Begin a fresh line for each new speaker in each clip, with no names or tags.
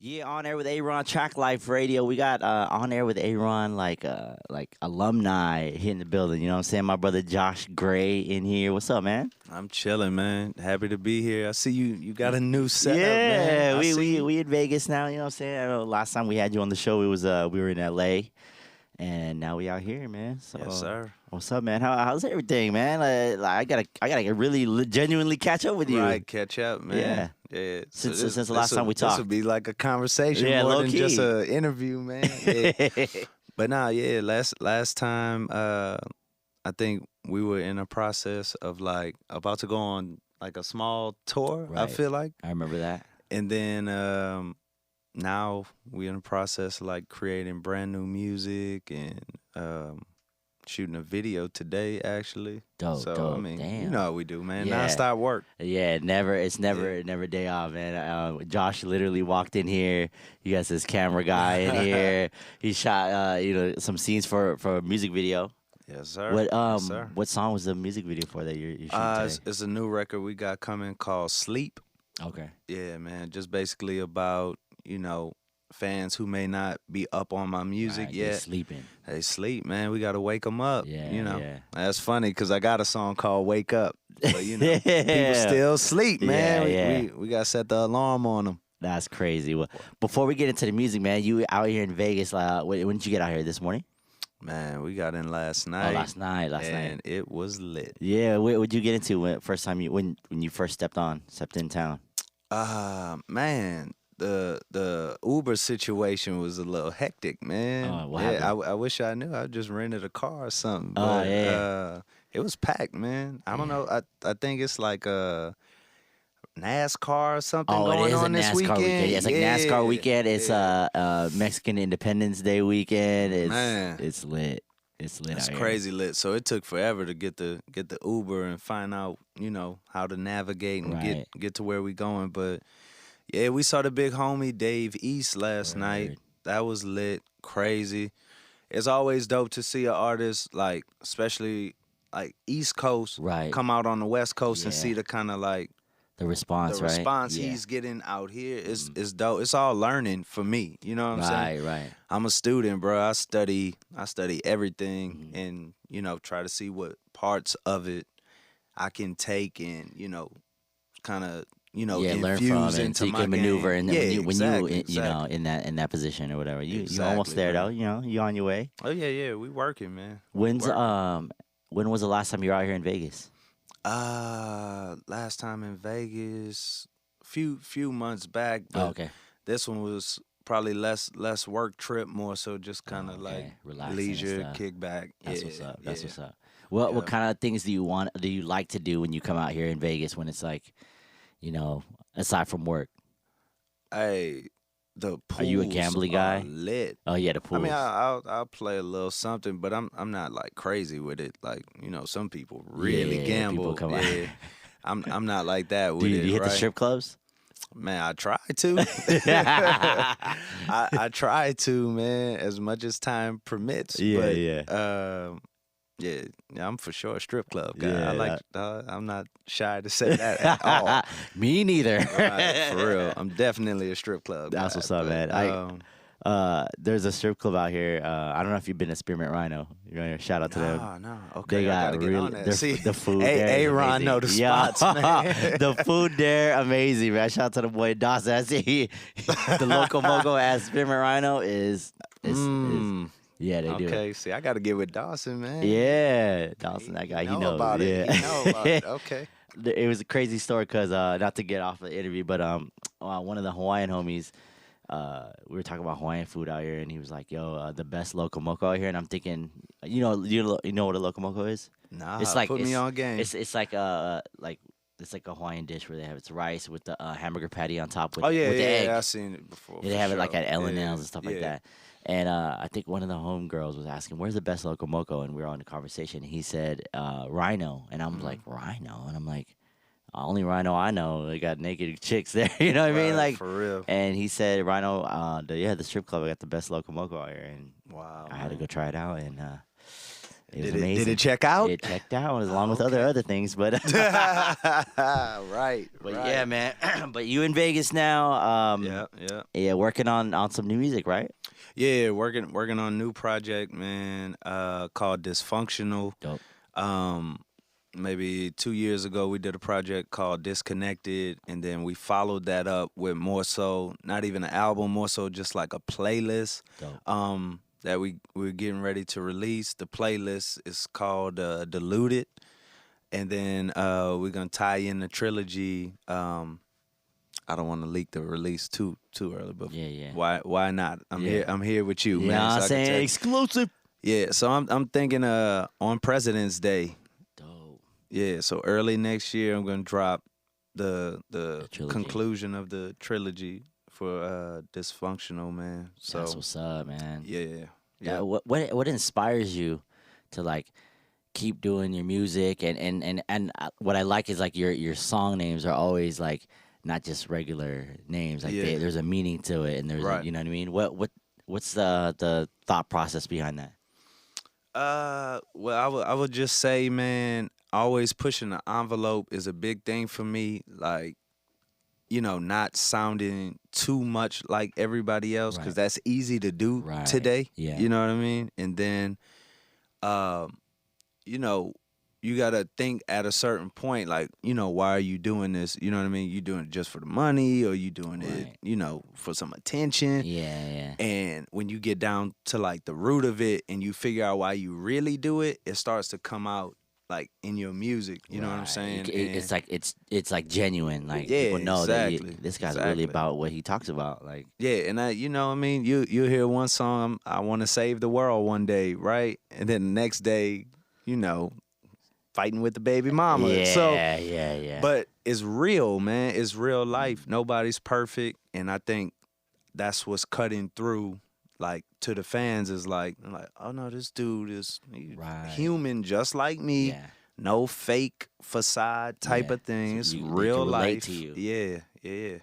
Yeah, on air with Aron, Track Life Radio. We got on air with Aron, like alumni hitting the building. You know what I'm saying? My brother Josh Gray in here. What's up, man?
I'm chilling, man. Happy to be here. I see you got a new setup,
Yeah,
man.
we in Vegas now. You know what I'm saying? I know last time we had you on the show, it was we were in LA, and now we out here, man. So,
Yes, sir.
What's up, man? How's everything, man? I gotta really genuinely catch up with you.
Right, catch up, man. Yeah.
Since the last time we talked,
this will be like a conversation more than just an interview, man. Yeah. But last time, I think we were in a process of like about to go on like a small tour.
Right.
I feel like
I remember that.
And then now we're in the process of like creating brand new music and shooting a video today, actually.
Dope.
I mean,
damn.
you know how we do, man.
Yeah.
Non-stop work.
Yeah, it's never day off, man. Josh literally walked in here. You got this camera guy in here. He shot some scenes for a music video.
Yes, sir.
What
sir.
What song was the music video for that you're shooting today?
It's a new record we got coming called Sleep.
Okay.
Yeah, man. Just basically about, fans who may not be up on my music
Right,
yet.
they sleeping.
They sleep, man. We got to wake them up.
Yeah,
Yeah.
yeah.
That's funny because I got a song called Wake Up. But,
Yeah.
people still sleep, man.
Yeah.
We got to set the alarm on them.
That's crazy. Well, before we get into the music, man, you out here in Vegas. When did you get out here this morning?
Man, we got in last night.
Last night.
And it was lit.
Yeah, what would you get into when you first stepped in town?
Man, the Uber situation was a little hectic, man.
Oh, what
yeah,
happened?
I wish I knew. I just rented a car or something.
Oh,
But,
yeah.
it was packed, man. I don't know. I think it's like a NASCAR or something
Oh,
going
it is a
on this
NASCAR
weekend.
weekend. Yeah, it's like NASCAR weekend. It's
yeah.
Mexican Independence Day weekend.
Man.
It's lit. It's lit.
It's
out
crazy lit. So it took forever to get the Uber and find out, how to navigate and
Right.
get to where we going. But yeah, we saw the big homie Dave East last night.
Word.
That was lit, crazy. It's always dope to see an artist like, especially like East Coast,
Right.
come out on the West Coast and
Yeah.
see the kind of like
The response,
the
right?
response
Yeah.
he's getting out here is dope. It's all learning for me. You know what I'm saying?
Right.
I'm a student, bro. I study everything
Mm-hmm.
and, try to see what parts of it I can take and, kind of,
Yeah, learn from
infuse
it
into
so you
my
can maneuver.
game.
And
Yeah,
when
exactly.
in that position or whatever, you almost
Exactly,
there
man.
though. You on your way.
Oh yeah, we working, man.
When was the last time you were out here in Vegas?
Last time in Vegas, few months back, but
Oh, okay.
this one was probably less work trip, more so just kind of like
Relaxing and
leisure,
stuff.
kickback.
That's
yeah,
what's up.
yeah.
That's what's up. What
Yeah.
kind of things do you like to do when you come out here in Vegas when it's like, aside from work?
Hey, the pools
Are you a gambling guy?
are lit.
Oh yeah, the
I
pools.
mean, I'll play a little something, but I'm not like crazy with it. Like some people really
Yeah,
gamble.
people come out.
Yeah. I'm not like that with
do you
it.
hit
right?
the strip clubs?
Man, I try to. I try to, man, as much as time permits.
Yeah,
but,
yeah.
Yeah, I'm for sure a strip club guy.
Yeah,
I'm not shy to say that at all.
Me neither.
Right, for real, I'm definitely a strip club guy.
That's what's up,
but,
man. There's a strip club out here. I don't know if you've been to Spearmint Rhino. You want to shout out to them?
No. Okay,
They got
I gotta get on that. See,
the food there. is
Aron
amazing.
know the
Yeah.
spots, man.
The food there, amazing, man. Shout out to the boy Dawson. I see the local mogo at Spearmint Rhino is yeah, they do.
Okay, see, I got to get with Dawson, man.
Yeah, Dawson, that guy, he knows.
about
yeah.
it. He know about it. Okay.
It was a crazy story because not to get off the interview, but one of the Hawaiian homies, we were talking about Hawaiian food out here, and he was like, "Yo, the best loco moco out here," and I'm thinking, you know what a loco moco is?
Nah,
It's like
put me on game.
It's like it's like a Hawaiian dish where they have it's rice with the hamburger patty on top with,
Oh yeah,
with the egg.
I've seen it before.
They
for
have it like
sure.
at L&L's
Yeah,
and stuff like
yeah.
that. And I think one of the homegirls was asking, "Where's the best loco moco?" And we were on the conversation. And he said, "Rhino." And I'm like, "Rhino?" And I'm like, "Only Rhino I know. They got naked chicks there." You know what I mean?
Right,
Like,
for real.
and he said, "Rhino, the strip club got the best loco moco out here." And
Wow.
I had to
man.
go try it out. And It was amazing.
Did it check out?
It checked out, along with other things, but
right.
But yeah, man. But you in Vegas now? Yeah, working on some new music, right?
Yeah, working on a new project, man. Called Dysfunctional.
Dope.
Maybe 2 years ago, we did a project called Disconnected, and then we followed that up with more so, not even an album, more so just like a playlist.
Dope.
That we're getting ready to release. The playlist is called Diluted, and then we're gonna tie in the trilogy. I don't want to leak the release too early, but why not? I'm here with you, man.
Yeah,
So
I'm saying exclusive.
Yeah, so I'm thinking on President's Day.
Dope.
Yeah, so early next year I'm gonna drop the conclusion of the trilogy for Dysfunctional, man. So
that's what's up, man.
Yeah.
What inspires you to like keep doing your music and what I like is like your song names are always like not just regular names, like there's a meaning to it, and there's you know what I mean. What's the thought process behind that?
Well, I would just say, man, always pushing the envelope is a big thing for me. Like, you know, not sounding too much like everybody else, because that's easy to do today.
Yeah.
You know what I mean? And then, you know, you got to think at a certain point, like, you know, why are you doing this? You know what I mean? You doing it just for the money, or you doing it, you know, for some attention?
Yeah.
And when you get down to like the root of it and you figure out why you really do it, it starts to come out like in your music. You know what I'm saying?
It's like genuine. Like people know that this guy's really about what he talks about. Like
and you know what I mean? You hear one song, I want to save the world one day, right? And then the next day, you know, fighting with the baby mama.
Yeah.
But it's real, man. It's real life. Nobody's perfect, and I think that's what's cutting through, like, to the fans is like, oh no, this dude is human just like me.
Yeah.
No fake facade type of thing. It's real life.
To you.
Yeah.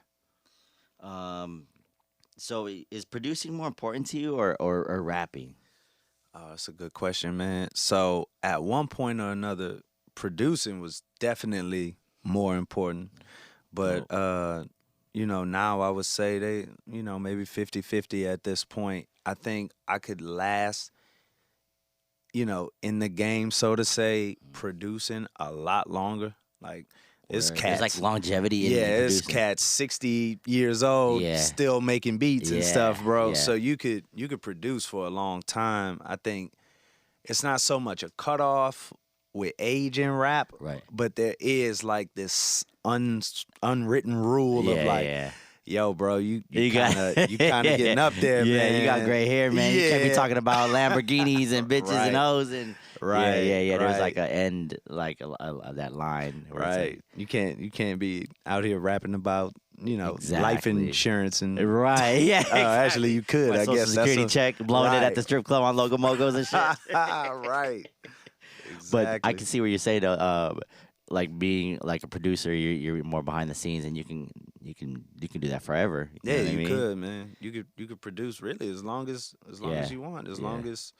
So is producing more important to you or rapping?
Oh, that's a good question, man. So at one point or another, producing was definitely more important. But, you know, now I would say they, you know, maybe 50-50 at this point. I think I could last, you know, in the game, so to say, producing a lot longer. Like, it's cats.
There's like longevity in producing.
It's cats 60 years old, still making beats and stuff, bro.
Yeah.
So you could produce for a long time. I think it's not so much a cutoff with age in rap, but there is like this unwritten rule of like, yo, bro, you kind of getting up there, man.
You got gray hair, man. You can't be talking about Lamborghinis and bitches and hoes and There's like a end, like that line.
Right. You can't be out here rapping about, you know, life insurance and actually you could.
My
I
social
guess
security check, blowing it at the strip club on Logo Mogos and shit.
Right. Exactly.
But I can see what you're saying though. Like being like a producer, you're more behind the scenes, and you can do that forever.
You know what I mean? Could, man. You could produce really as long as you want, as long as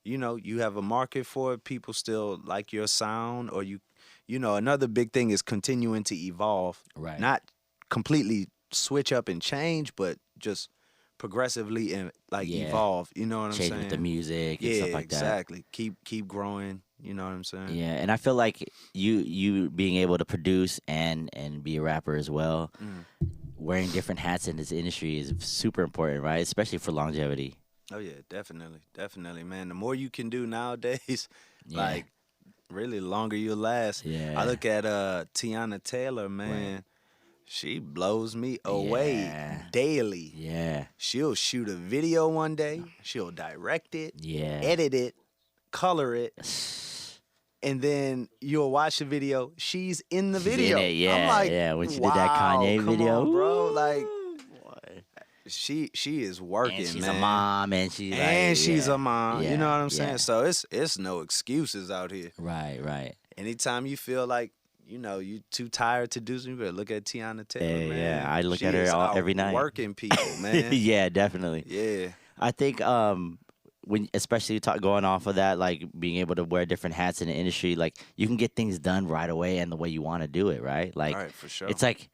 you know you have a market for it. People still like your sound, or you know another big thing is continuing to evolve.
Right.
Not completely switch up and change, but just progressively and evolve. You know what I'm saying?
Change with the music and stuff like that.
Exactly. Keep growing. You know what I'm saying?
Yeah, and I feel like you being able to produce and be a rapper as well, wearing different hats in this industry is super important, right? Especially for longevity.
Oh yeah, definitely, man. The more you can do nowadays, like really the longer you'll last.
Yeah.
I look at Tiana Taylor, man. Right. She blows me away daily.
Yeah.
She'll shoot a video one day, she'll direct it, edit it, color it. And then you'll watch the video. She's in the video.
In it,
I'm like,
when she did that Kanye video,
on, bro. Like, she is working,
and she's
man.
A mom, and
she's a mom.
Yeah,
you know what I'm saying? So it's no excuses out here.
Right.
Anytime you feel like you too tired to do something, you better look at Tiana Taylor, man.
Yeah, I look at her every night.
Working people, man.
Yeah, definitely.
Yeah,
I think when, especially going off of that, like being able to wear different hats in the industry, like you can get things done right away and the way you want to do it, right? Like,
right, for sure.
it's like,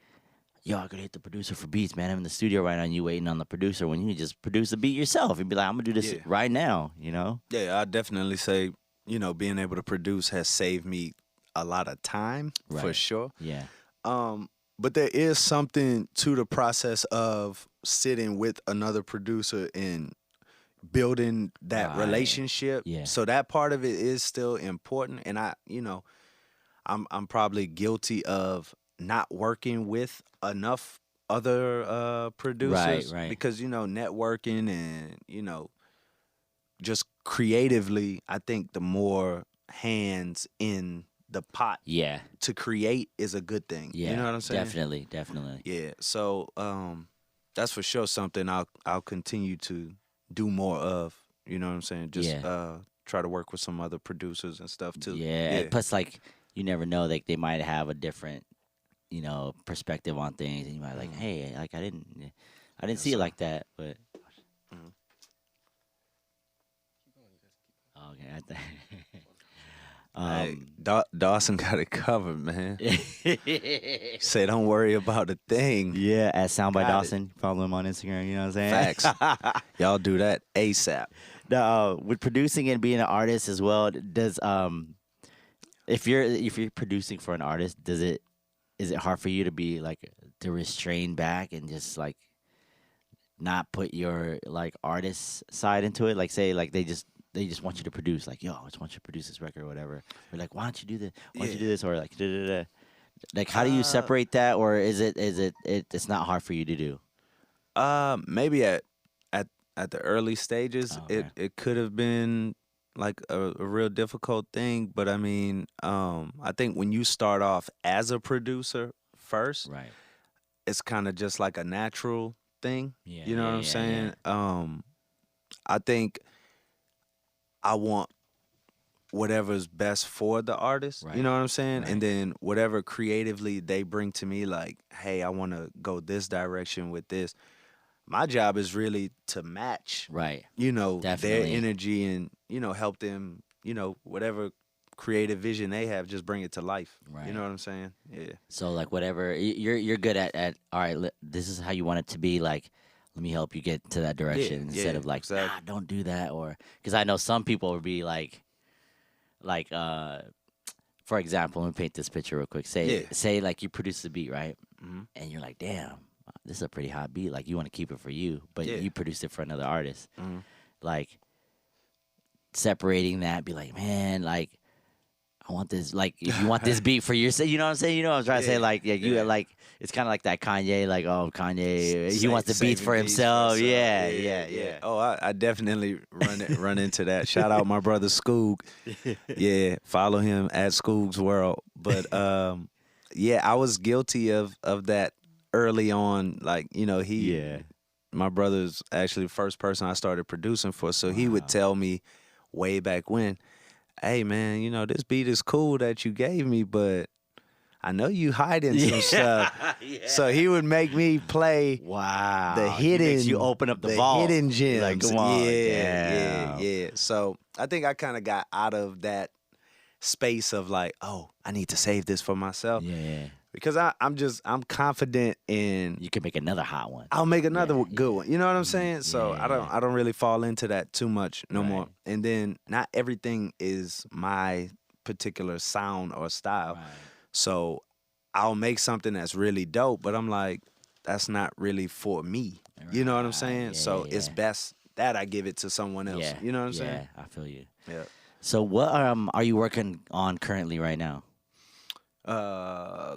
yo, I gotta hit the producer for beats, man. I'm in the studio right now, and you waiting on the producer when you can just produce the beat yourself and be like, I'm gonna do this right now, you know?
Yeah, I definitely say, being able to produce has saved me a lot of time for sure.
Yeah.
But there is something to the process of sitting with another producer and building that relationship.
Yeah.
So that part of it is still important. And I'm probably guilty of not working with enough other producers.
Right.
Because, networking and, just creatively, I think the more hands in the pot to create is a good thing.
Yeah.
You know what I'm saying?
Definitely.
Yeah. So that's for sure something I'll continue to do more of. You know what I'm saying? Just try to work with some other producers and stuff too.
Yeah. Plus, like, you never know, like they might have a different, perspective on things, and you might like, hey, like I didn't see it like that, but. Okay.
Hey, Dawson got it covered, man. Say don't worry about a thing.
Yeah, at Sound by Dawson. Follow him on Instagram. You know what I'm saying?
Facts. Y'all do that ASAP.
Now, with producing and being an artist as well, does if you're producing for an artist, is it hard for you to be like to restrain back and just like not put your like artist side into it? Like say like they just want you to produce, like, yo, I just want you to produce this record or whatever. Or like, why don't you do this? Why don't you do this? Or like, da-da-da. Like, how do you separate that? Or is it's not hard for you to do?
Maybe at the early stages, it could have been like a real difficult thing. But I mean, I think when you start off as a producer first, it's kind of just like a natural thing.
Yeah,
you know what I'm saying? I think I want whatever's best for the artist. You know what I'm saying? And then whatever creatively they bring to me, like, hey, I want to go this direction with this. My job is really to match, their energy and, help them, whatever creative vision they have, just bring it to life. You know what I'm saying? Yeah.
So like whatever you're good at, all right, this is how you want it to be, like, let me help you get to that direction instead of like, nah, don't do that. Or because I know some people would be like, for example, let me paint this picture real quick. Say like you produce the beat, right? Mm-hmm. And you're like, damn, this is a pretty hot beat. Like you want to keep it for you, but you produced it for another artist. Mm-hmm. Like separating that, be like, man, like I want this. Like if you want this beat for yourself, you know what I'm saying? You know what I'm trying to say? Like like. It's kind of like that Kanye, like, oh, Kanye, he wants the beats for himself. Yeah.
Oh, I definitely run into that. Shout out my brother Skoog. Yeah, follow him at Skoog's World. But I was guilty of that early on. Like, my brother's actually the first person I started producing for. So he would tell me way back when, hey, man, this beat is cool that you gave me, but I know you hiding some stuff. So he would make me play the hidden.
You open up the vault.
Hidden gems.
Like, come on.
Yeah. So I think I kind of got out of that space of like, oh, I need to save this for myself.
Yeah.
Because I'm confident in.
You can make another hot one.
I'll make another good one. You know what I'm saying? So I don't really fall into that too much no more. And then not everything is my particular sound or style. Right. So I'll make something that's really dope, but I'm like, that's not really for me. You know what I'm saying? So it's best that I give it to someone else.
Yeah.
You know what I'm saying?
Yeah, I feel you.
Yeah.
So what are you working on currently right now?
I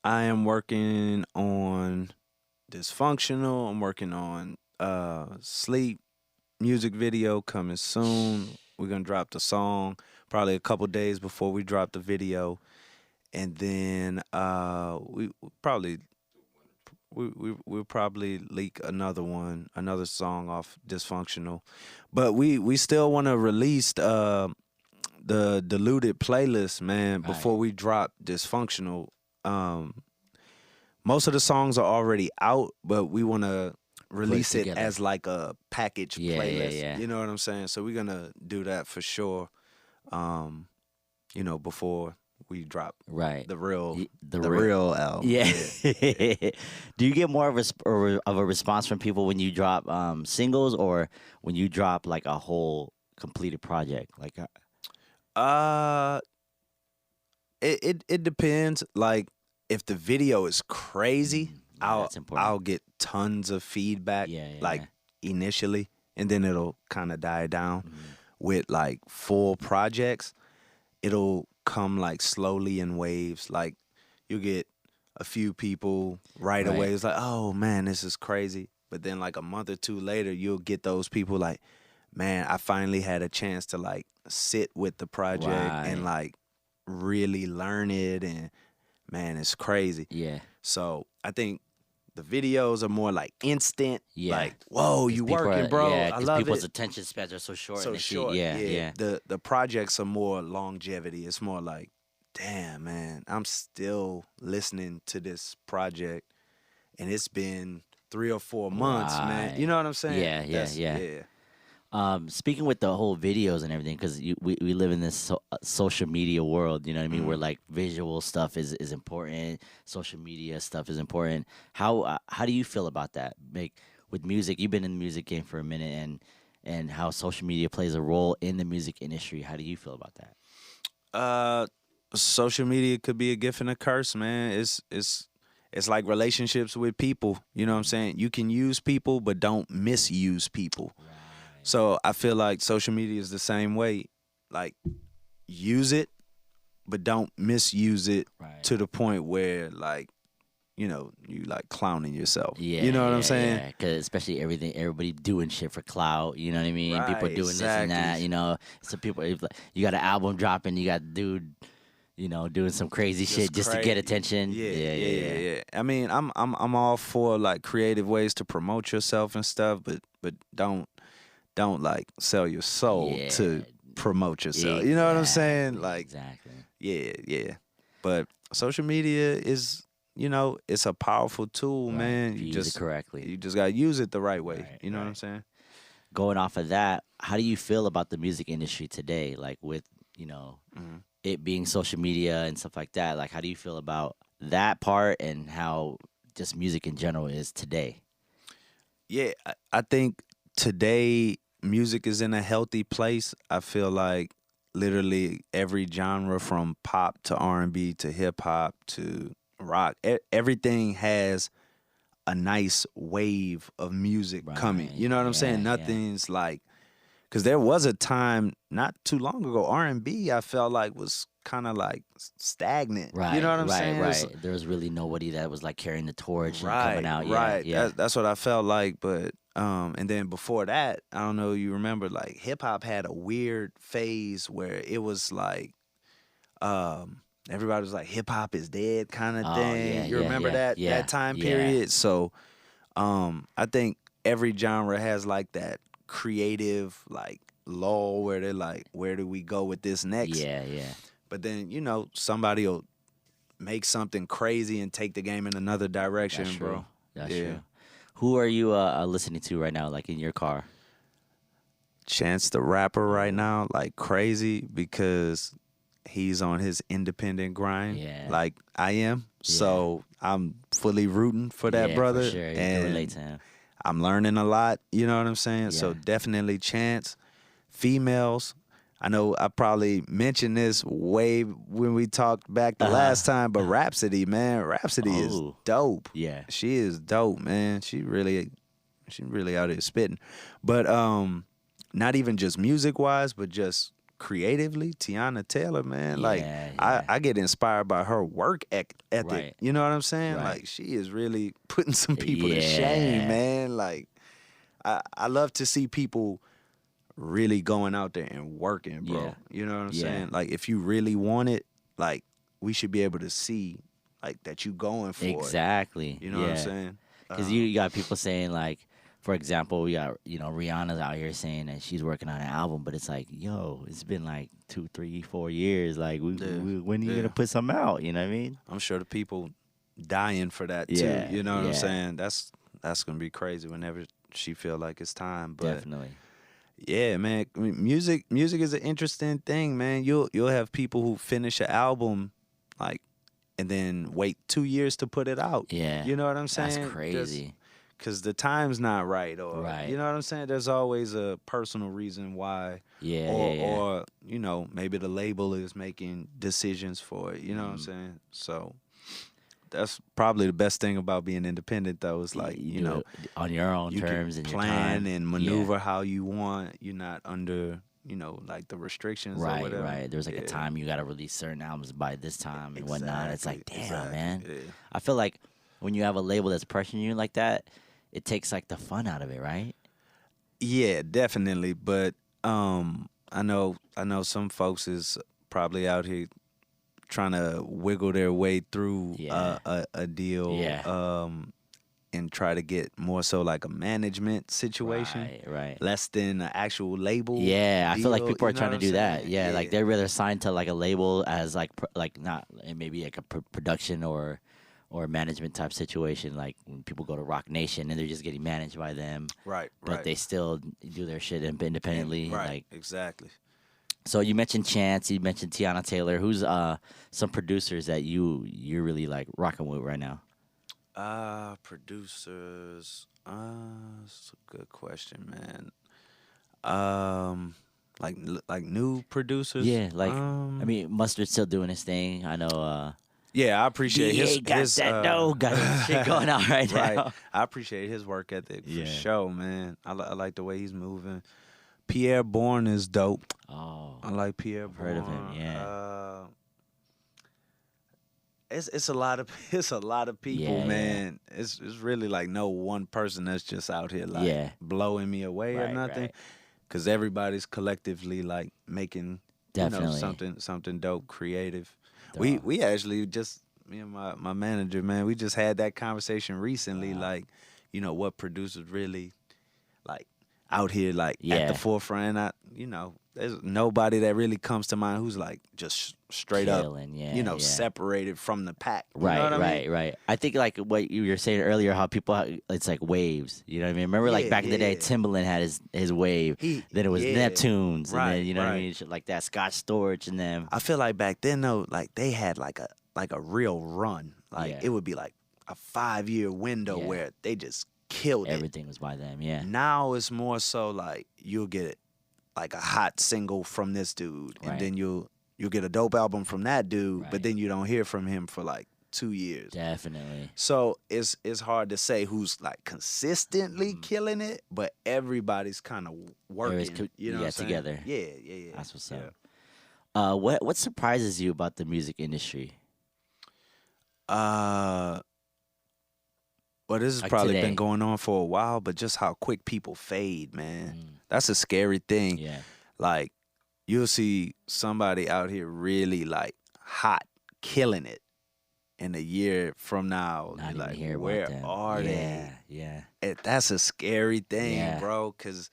am working on Dysfunctional. I'm working on Sleep music video coming soon. We're gonna drop the song probably a couple days before we drop the video. And then we'll probably leak another song off Dysfunctional, but we still want to release the diluted playlist, man, before we drop Dysfunctional. Most of the songs are already out, but we want to release it as like a package playlist. You know what I'm saying? So we're gonna do that for sure. You know, before we drop the real album.
Yeah. Do you get more of a response from people when you drop singles or when you drop like a whole completed project? Like,
it depends. Like, if the video is crazy, I'll get tons of feedback. Like initially, and then it'll kind of die down. With like full projects, it'll come like slowly in waves. Like, you get a few people right away. It's like, oh man, this is crazy. But then like a month or two later, you'll get those people like, man, I finally had a chance to like sit with the project and like really learn it, and man, it's crazy.
Yeah.
So I think the videos are more like instant. Like, whoa, you working, bro. I love
people's
it.
attention spans are so short.
So short. Yeah. The projects are more longevity. It's more like, damn, man, I'm still listening to this project, and it's been 3 or 4 months, man. You know what I'm saying?
Yeah. Speaking with the whole videos and everything, because we live in this social media world, you know what I mean, where like visual stuff is important, social media stuff is important. How do you feel about that? Like, with music, you've been in the music game for a minute, and how social media plays a role in the music industry. How do you feel about that?
Social media could be a gift and a curse, man. It's like relationships with people. You know what I'm saying? You can use people, but don't misuse people. So I feel like social media is the same way. Like, use it, but don't misuse it to the point where, like, you know, you like clowning yourself. You know what I'm saying?
Yeah, because especially everybody doing shit for clout. You know what I mean? People doing this and that. You know, so people, you got an album dropping, you got dude, you know, doing some crazy shit just to get attention. Yeah.
I mean, I'm all for like creative ways to promote yourself and stuff, but don't like sell your soul to promote yourself. You know what I'm saying? Like, yeah. But social media is, you know, it's a powerful tool, man. You
use it correctly.
You just gotta use it the right way. You know what I'm saying?
Going off of that, how do you feel about the music industry today? Like, with, you know, it being social media and stuff like that. Like, how do you feel about that part and how just music in general is today?
Yeah, I think today music is in a healthy place. I feel like literally every genre, from pop to R&B to hip hop to rock, everything has a nice wave of music coming. You know what I'm saying? Nothing's like, because there was a time not too long ago, R&B I felt like was kind of like stagnant. You know what I'm saying?
Right. There was really nobody that was like carrying the torch and coming out.
That's what I felt like. But and then before that, I don't know, you remember, like, hip hop had a weird phase where it was like everybody was like, hip hop is dead kind of thing. You remember that time period? So I think every genre has like that creative like lull where they're like, where do we go with this next? But then, you know, somebody will make something crazy and take the game in another direction. That's bro.
That's true. Who are you listening to right now, like in your car?
Chance the Rapper right now, like crazy, because he's on his independent grind, like I am. So I'm fully rooting for that brother.
For sure. You can relate to him.
I'm learning a lot, you know what I'm saying? So definitely Chance. Females, I know I probably mentioned this way when we talked back the last time, but Rhapsody, man, Rhapsody is dope.
Yeah,
she is dope, man. She really out here spitting. But not even just music wise, but just creatively, Tiana Taylor, man. I get inspired by her work ethic. You know what I'm saying? Like, she is really putting some people to shame, man. Like, I love to see people really going out there and working, bro. You know what I'm saying? Like, if you really want it, like, we should be able to see, like, that you going for
it.
You know what I'm saying?
Because you got people saying, like, for example, we got, you know, Rihanna's out here saying that she's working on an album, but it's like, yo, it's been like 2, 3, 4 years. Like, when are you going to put something out? You know what I mean?
I'm sure the people dying for that, too. You know what I'm saying? That's that's gonna be crazy whenever she feel like it's time. But
Definitely.
yeah, man, I mean, music is an interesting thing, man. You'll have people who finish an album like and then wait 2 years to put it out.
Yeah.
You know what I'm saying?
That's crazy.
Because the time's not right, or
Right.
you know what I'm saying. There's always a personal reason why,
Yeah.
or you know, maybe the label is making decisions for it. You know what I'm saying? So that's probably the best thing about being independent, though. Is like you know,
on your own
you
terms
can
and
plan
your time.
and maneuver how you want. You're not under like the restrictions or whatever.
Right. There's like a time you got to release certain albums by this time and whatnot. It's like, damn, man.
Yeah.
I feel like when you have a label that's pressuring you like that, it takes like the fun out of it, right?
Yeah, definitely. But I know some folks is probably out here trying to wiggle their way through a deal and try to get more so like a management situation.
Right.
Less than an actual label.
Yeah, I feel like
deal,
people are
you know
trying to
what
do
I'm
that.
saying?
Yeah, like they're rather signed to like a label as like not maybe like a production or management type situation. Like when people go to Rock Nation and they're just getting managed by them.
Right.
But they still do their shit independently.
Right.
Like,
exactly.
so you mentioned Chance, you mentioned Tiana Taylor. Who's some producers that you're really like rocking with right now?
Producers. That's a good question, man. Like new producers.
Yeah, like I mean, Mustard's still doing his thing. I know.
Yeah, I appreciate his.
got
his
got his shit going on right now.
I appreciate his work ethic for sure, man. I like the way he's moving. Pierre Bourne is dope.
Oh,
I like Pierre Bourne.
Heard of him? Yeah.
It's a lot of people, man.
Yeah.
It's really like no one person that's just out here like blowing me away or nothing.
Right.
Cause everybody's collectively like making something dope, creative. We actually just me and my manager, man, we just had that conversation recently, like, what producers really like out here like at the forefront. There's nobody that really comes to mind who's like just straight
Killing,
up, separated from the pack.
Right. I think like what you were saying earlier, how people, it's like waves. You know what I mean? Remember like back in the day, Timbaland had his wave. Then it was Neptunes, and then you know what I mean, shit like that. Scott Storch and them.
I feel like back then though, like they had like a real run. Like it would be like a 5-year window where they just killed
Everything was by them. Yeah.
Now it's more so like you'll get like a hot single from this dude, and then you'll get a dope album from that dude, but then you don't hear from him for like 2 years.
Definitely.
So it's hard to say who's like consistently killing it, but everybody's kind of working.
Together.
Yeah.
That's what's up. What surprises you about the music industry?
Well, this has
like
probably
today.
been going on for a while, but just how quick people fade, man. That's a scary thing.
Yeah.
Like, you'll see somebody out here really, like, hot, killing it. And a year from now,
Not
like,
even
where are they?
Yeah.
That's a scary thing, bro, because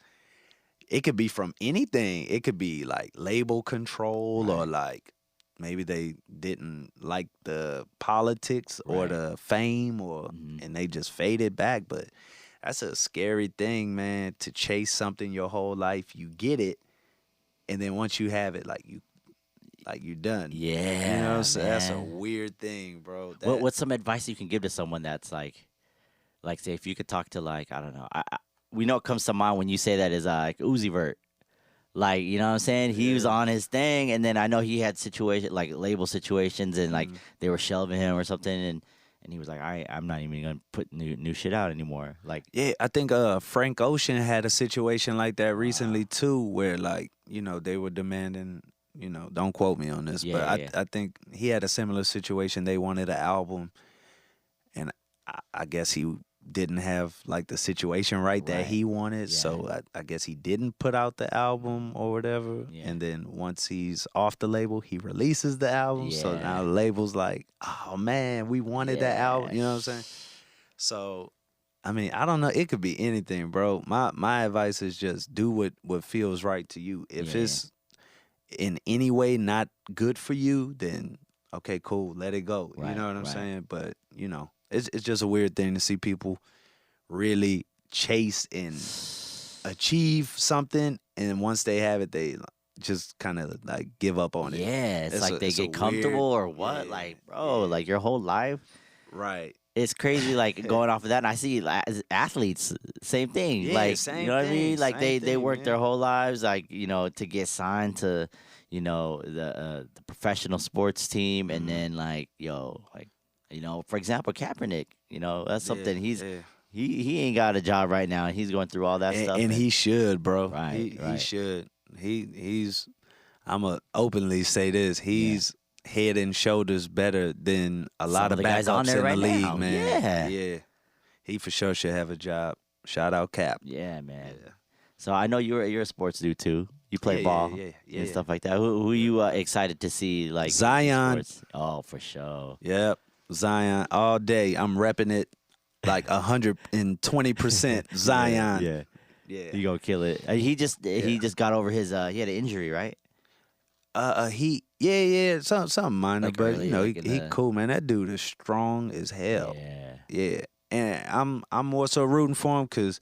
it could be from anything. It could be, like, label control or, like, maybe they didn't like the politics or the fame and they just faded back. But that's a scary thing, man, to chase something your whole life. You get it, and then once you have it, you're done.
Yeah.
You know what I'm saying? That's a weird thing, bro.
What's some advice you can give to someone that's like say if you could talk to like, I don't know. We know what comes to mind when you say that is like Uzi Vert. Like, you know what I'm saying? He was on his thing, and then I know he had like label situations, and like they were shelving him or something, and he was like, I'm not even gonna put new shit out anymore. Like,
yeah, I think Frank Ocean had a situation like that recently too, where like they were demanding, don't quote me on this, but I think he had a similar situation. They wanted an album, and I guess he didn't have like the situation right that he wanted, so I guess he didn't put out the album or whatever. And then once he's off the label, he releases the album. So now the label's like, oh man, we wanted that album. You know what I'm saying? So I mean, I don't know. It could be anything, bro. My advice is just do what feels right to you. If it's in any way not good for you, then okay, cool, let it go. You know what I'm saying? But it's just a weird thing to see people really chase and achieve something, and once they have it, they just kind of like give up on it.
Yeah, it's like they get comfortable or what?
Yeah,
like, bro, like your whole life.
Right.
It's crazy, like going off of that. And I see athletes, same thing.
Yeah,
like,
same
you know what I
thing,
mean? Like
same
they
thing,
work
man.
their whole lives, like to get signed to, the professional sports team, and then like, for example, Kaepernick. That's something he ain't got a job right now, and he's going through all that stuff.
And he should, bro.
Right,
He should. He's. I'ma openly say this. He's head and shoulders better than a lot of
guys on
backups
there
in
right
the league,
now.
man. Yeah. He for sure should have a job. Shout out Cap.
Yeah, man. Yeah. So I know you're a sports dude too. You play ball and stuff like that. Who you excited to see, like,
Zion?
Oh, for sure.
Yep, Zion all day. I'm repping it like 120% Zion.
Yeah. You gonna kill it. He just got over his he had an injury, right?
Something minor,
Like
but
early,
he cool, man. That dude is strong as hell. Yeah. And I'm more so rooting for him because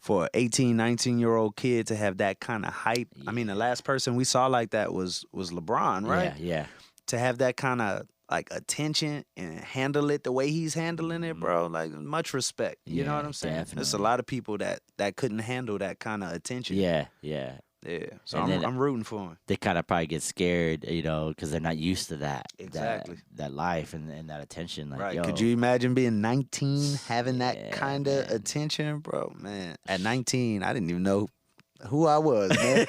for an 18, 19-year-old kid to have that kind of hype. I mean, the last person we saw like that was LeBron, right?
Yeah.
To have that kind of like attention and handle it the way he's handling it, bro. Like, much respect. You know what I'm saying?
Definitely.
There's a lot of people that couldn't handle that kind of attention.
Yeah.
So I'm rooting for him.
They kind of probably get scared, because they're not used to that.
Exactly.
That life and that attention. Like,
Right. Could you imagine being 19, having that kind of attention, bro? Man, at 19, I didn't even know who I was, man.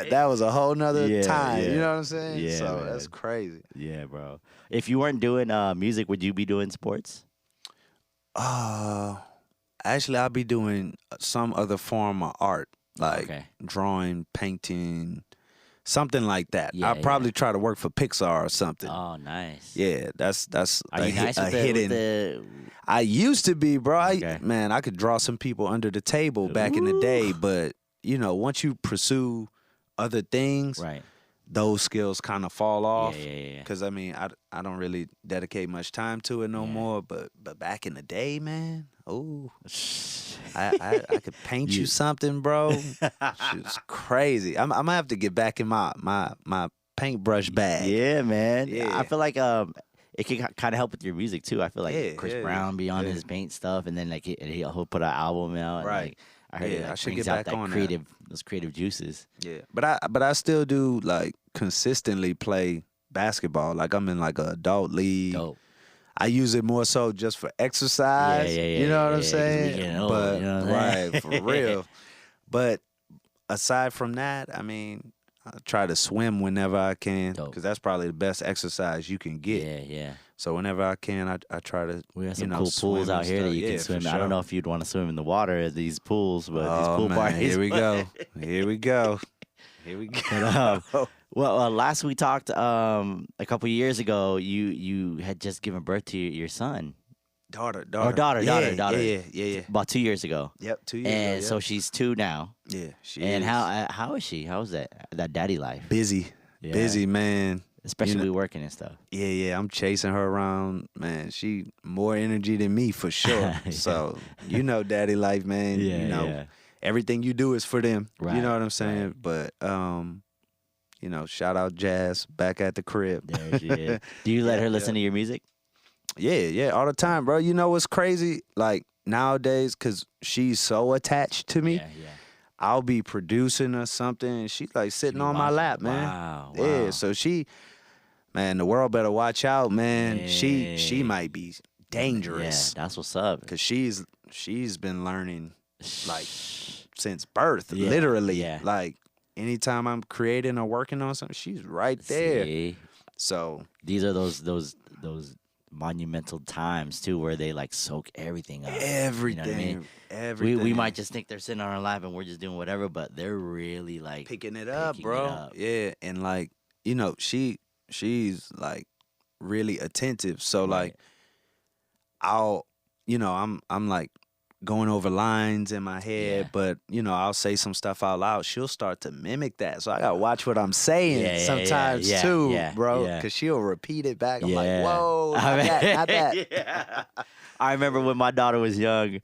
That was a whole nother time. You know what I'm saying?
Yeah,
so
man.
that's crazy.
Yeah, bro. If you weren't doing music, would you be doing sports?
Actually, I'll be doing some other form of art, like drawing, painting, something like that. I'll probably try to work for Pixar or something.
Oh, nice.
Yeah, that's
Are you nice with
hidden. I used to be, bro. I could draw some people under the table back in the day, but once you pursue other things,
right,
those skills kind of fall off.
Yeah.
Because I don't really dedicate much time to it no more. But back in the day, man, I could paint you something, bro. It's crazy. I'm gonna have to get back in my paintbrush bag.
Yeah, man. Yeah. I feel like it can kind of help with your music too. I feel like Chris Brown be on his paint stuff, and then like he'll put an album out.
Right.
And, like, I heard it
I should
brings
get
out
back on
those creative juices.
Yeah, but I still do like consistently play basketball. Like I'm in like an adult league.
Dope.
I use it more so just for exercise. You know what I'm saying? But right, for real. But aside from that, I mean, I try to swim whenever I can because that's probably the best exercise you can get.
Yeah.
So whenever I can, I try to.
We have some cool pools out here that you can swim.
Sure.
I don't know if you'd want to swim in the water at these pools, but these pool parties.
Here we go. Here we go.
But, well, last we talked a couple years ago, you had just given birth to your son.
Daughter. Yeah.
About 2 years ago.
Yep, 2 years ago.
And so she's 2 now.
Yeah, she
and
is.
how is she? How's that daddy life?
Busy, man.
Especially working and stuff.
Yeah. I'm chasing her around, man. She more energy than me for sure. So daddy life, man.
Yeah.
Everything you do is for them.
Right,
you know what I'm saying?
Right.
But shout out Jazz back at the crib.
There she is. Do you let her listen to your music?
Yeah, all the time, bro. You know what's crazy? Like nowadays, because she's so attached to me.
Yeah.
I'll be producing or something, and she's like sitting on my lap, man.
Wow.
Yeah, so man, the world better watch out, man. She might be dangerous.
Yeah, that's what's up.
Because she's been learning like since birth, literally.
Yeah.
Like anytime I'm creating or working on something, she's right there.
See?
So
these are those monumental times too, where they like soak everything up.
Everything.
You know what I mean?
Everything.
We might just think they're sitting on our lap and we're just doing whatever, but they're really like
picking it up, bro. Yeah, and like she's like really attentive. So like I'm like going over lines in my head, but I'll say some stuff out loud. She'll start to mimic that. So I gotta watch what I'm saying sometimes too, bro. Because she'll repeat it back. I'm like, whoa, not that.
I remember when my daughter was young,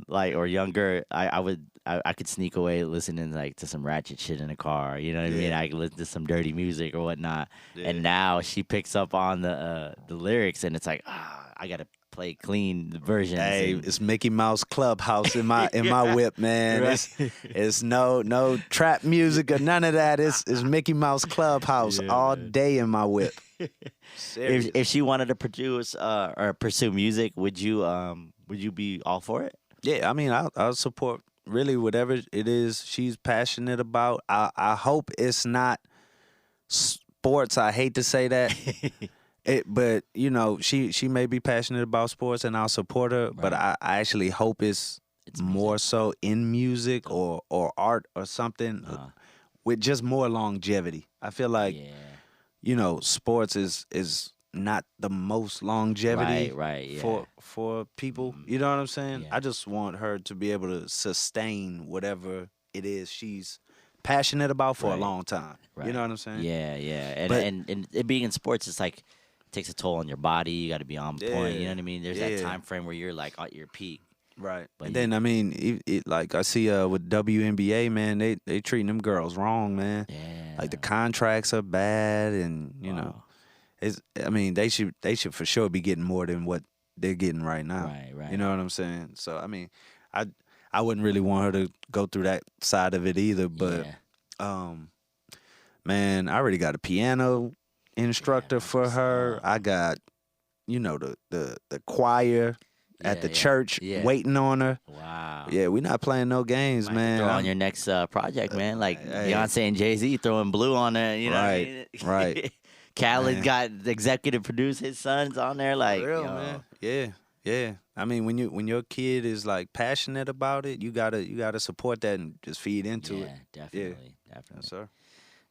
like or younger, I could sneak away listening like to some ratchet shit in the car. You know what I mean? I could listen to some dirty music or whatnot. And now she picks up on the lyrics, and it's like, I gotta play clean versions.
Hey, it's Mickey Mouse Clubhouse in my whip, man. Right. It's no trap music or none of that. It's Mickey Mouse Clubhouse all day in my whip.
If she wanted to produce or pursue music, would you be all for it?
Yeah, I mean, I'll support really whatever it is she's passionate about. I hope it's not sports. I hate to say that. But you know, she may be passionate about sports, and I'll support her. Right. But I actually hope it's more so in music or art or something with just more longevity. I feel like you know, sports is not the most longevity for people. You know what I'm saying? I just want her to be able to sustain whatever it is she's passionate about for a long time. You know what I'm saying?
Yeah. And it being in sports, it's like takes a toll on your body. You got to be on point. You know what I mean? There's that time frame where you're like at your peak.
Right. But and then I mean, it like I see with WNBA, man, they treating them girls wrong, man. Yeah. Like the contracts are bad, and you know, I mean, they should for sure be getting more than what they're getting right now. Right. You know what I'm saying? So I mean, I wouldn't really want her to go through that side of it either. But man, I already got a piano instructor for her. I got, you know, the choir at the church waiting on her. Wow. Yeah, we not playing no games, man.
Throw on your next project, man. Like Beyonce and Jay-Z throwing Blue on there. You know what I mean?
Right.
Khaled got executive produced his sons on there. Like,
for real, man. Yeah. I mean, when your kid is like passionate about it, you gotta support that and just feed into it.
Definitely.
Yes, sir.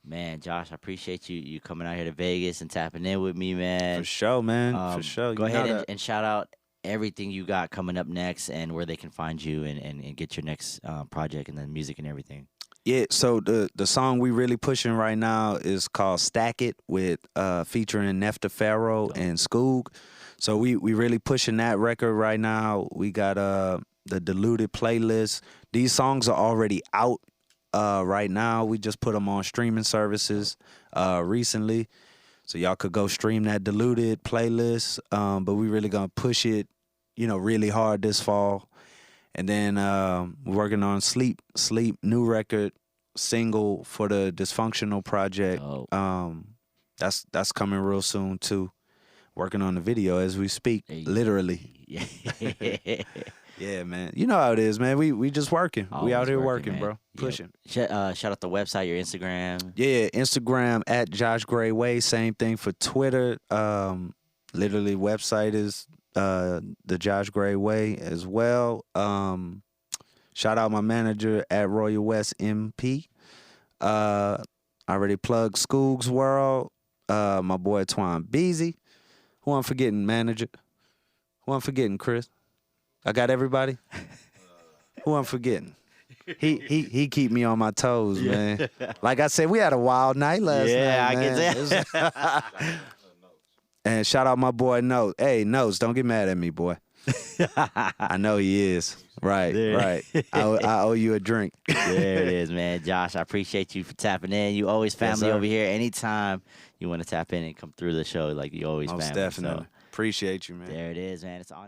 Man, Josh, I appreciate you coming out here to Vegas and tapping in with me, man.
For sure, man. For sure.
Go ahead and shout out everything you got coming up next and where they can find you and get your next project and then music and everything.
Yeah, so the song we really pushing right now is called Stack It with featuring Nefta Pharaoh and Skoog. So we really pushing that record right now. We got the Diluted playlist. These songs are already out right now. We just put them on streaming services recently. So y'all could go stream that Diluted playlist. But we really gonna push it, you know, really hard this fall. And then we're working on Sleep, new record, single for the Dysfunctional project. That's coming real soon too. Working on the video as we speak, literally. Yeah, man. You know how it is, man. We just working. We out here working, bro. Pushing.
Shout out the website, your Instagram.
Yeah, Instagram at Josh Gray Way. Same thing for Twitter. Literally, website is the Josh Gray Way as well. Shout out my manager at Royal West MP. I already plugged Skoog's World. My boy Twan Beasy. Who I'm forgetting, manager? Who I'm forgetting, Chris? I got everybody? Who I'm forgetting? He keep me on my toes, man. Like I said, we had a wild night last night.
Yeah, I can say.
And shout out my boy Notes. Hey, Notes, don't get mad at me, boy. I know he is. Right. I owe you a drink.
There it is, man. Josh, I appreciate you for tapping in. You always family over here. Anytime you want to tap in and come through the show, like you always family.
Most definitely.
So,
appreciate you, man.
There it is, man. It's on there.